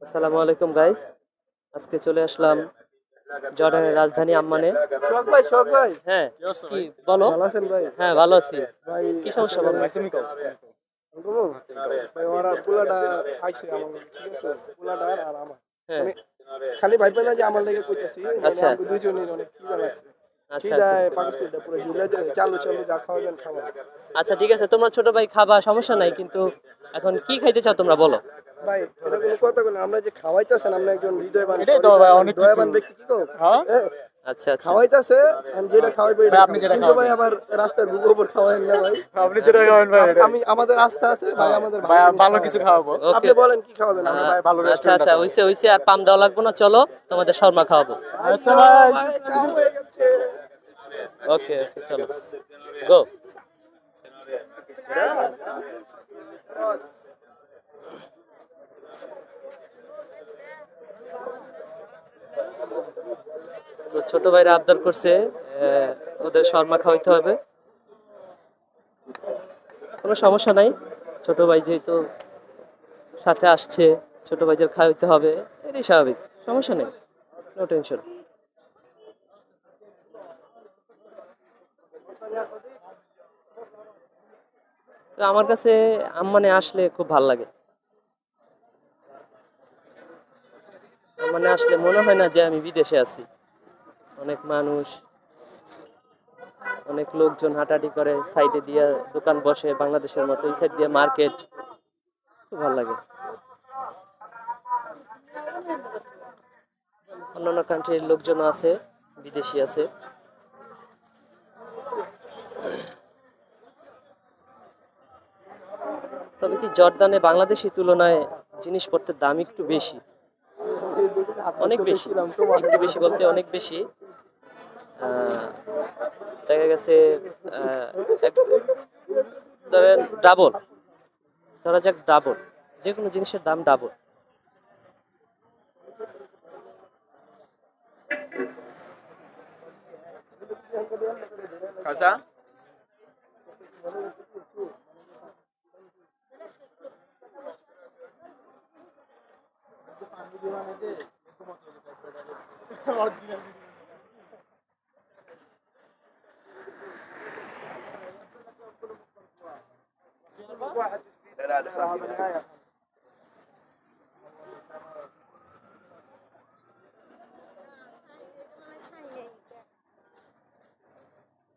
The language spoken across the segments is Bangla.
আসসালামু আলাইকুম গাইস। আজকে চলে আসলাম জর্ডানের রাজধানী আম্মানে। শখ ভাই হ্যাঁ, কি বলো? ভালো আছেন ভাই? হ্যাঁ, ভালো আছি। ভাই কি সমস্যা বলো? ভাই তুমি কও ভাই ওরা পোলাটা আইছে আমার লগে, ঠিক আছে? পোলাটা আর আমার হ্যাঁ, মানে খালি ভাইবা না যে আমার লেগে কইতাছি, মানে আচ্ছা আমরা দুইজনের অনেক খিদা লাগছে। আচ্ছা খিদায় পাকিস্তানটা পুরো ঝুলে দেয়, চালু চালু যা খাওয়াবেন খাবার। আচ্ছা, ঠিক আছে, তোমরা ছোট ভাই খাবা, সমস্যা নাই, কিন্তু এখন কি খাইতে চাও তোমরা বলো? ভাই এটা কোনো কথা বলে, আমরা যে খাওয়াইতেছেন আমরা একজন হৃদয়বান এটাই তো ভাই, অনেক কিছু। দয়াবান ব্যক্তি, কি কও? হ্যাঁ? আচ্ছা আচ্ছা, খাওয়াইতেছে, আমি যেটা খাওয়াইবো এটা ভাই, আপনি যেটা কিন্তু ভাই খাওয়াবেন। আবার রাস্তার বুকের উপর খাওয়াইেন না ভাই। আপনি যেটা খাবেন ভাই, এটাই। আমি আমাদের আস্থা আছে ভাই, আমাদের ভাই, জিনিস ভালো খাওয়াবেন। কিছু খাওয়াবো। আপনি বলেন কি খাওয়াবেন? আমরা ভাই, ভালো আচ্ছা রেস্টুরেন্ট আচ্ছা, আছে। হইছে হইছে, আর পাম দেওয়া লাগবে না, চলো তোমাদের শর্মা খাওয়াবো। আচ্ছা ভাই। ভাই, কাম হয়ে গেছে। ওকে ওকে, চলো গো। তো ছোট ভাইরা আবদার করছে, ওদের শর্মা খাওয়াইতে হবে। কোনো সমস্যা নাই, ছোট ভাই যেহেতু সাথে আসছে, ছোট ভাইদের খাওয়াইতে হবে, এটাই স্বাভাবিক, সমস্যা নেই, নো টেনশন। তো আমার কাছে আম্মানে আসলে খুব ভাল লাগে। আম্মানে আসলে মনে হয় না যে আমি বিদেশে আছি। অনেক মানুষ, অনেক লোকজন হাঁটাহাঁটি করে, সাইডে দিয়ে দোকান বসে বাংলাদেশের মতো, এই সাইড দিয়ে মার্কেট, খুব ভালো লাগে। অন্যান্য কান্ট্রির লোকজনও আছে, বিদেশি আছে। তবে কি জর্দানে বাংলাদেশি তুলনায় জিনিসপত্রের দাম একটু বেশি, অনেক বেশি, একটু বেশি বলতে অনেক বেশি। দেখা গেছে এক- ধরেন ডাবল, ধরা যাক ডাবল, যে কোনো জিনিসের দাম ডাবল। খাসা?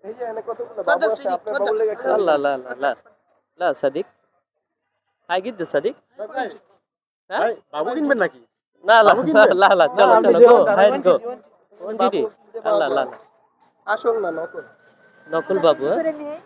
এই যে এনে কতগুলো বাবু আছে, আপনার বাবুর লেগে একটা لا لا لا لا لا صديق, هاي جد صديق. হ্যাঁ, ভাই, বাবু কিনবেন নাকি? না না না না, চলো আপনি চলো গো, যেমন হাই ধারণা গো। করেন, কোন জিডি? আল্লাহ আল্লাহ, আসল না নকল। নকুল বাবু, হ্যাঁ?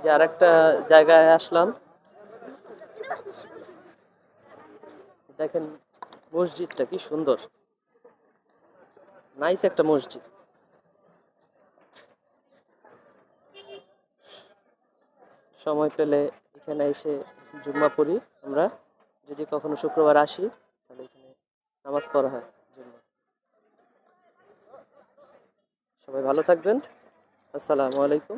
যে আরেকটা জায়গায় আসলাম, দেখেন মসজিদটা কি সুন্দর, নাইস একটা মসজিদ। সময় পেলে এখানে এসে জুম্মা পড়ি আমরা, যদি কখনো শুক্রবার আসি তাহলে এখানে নামাজ পড়া হয় জুম্মা। সবাই ভালো থাকবেন, আসসালামু আলাইকুম।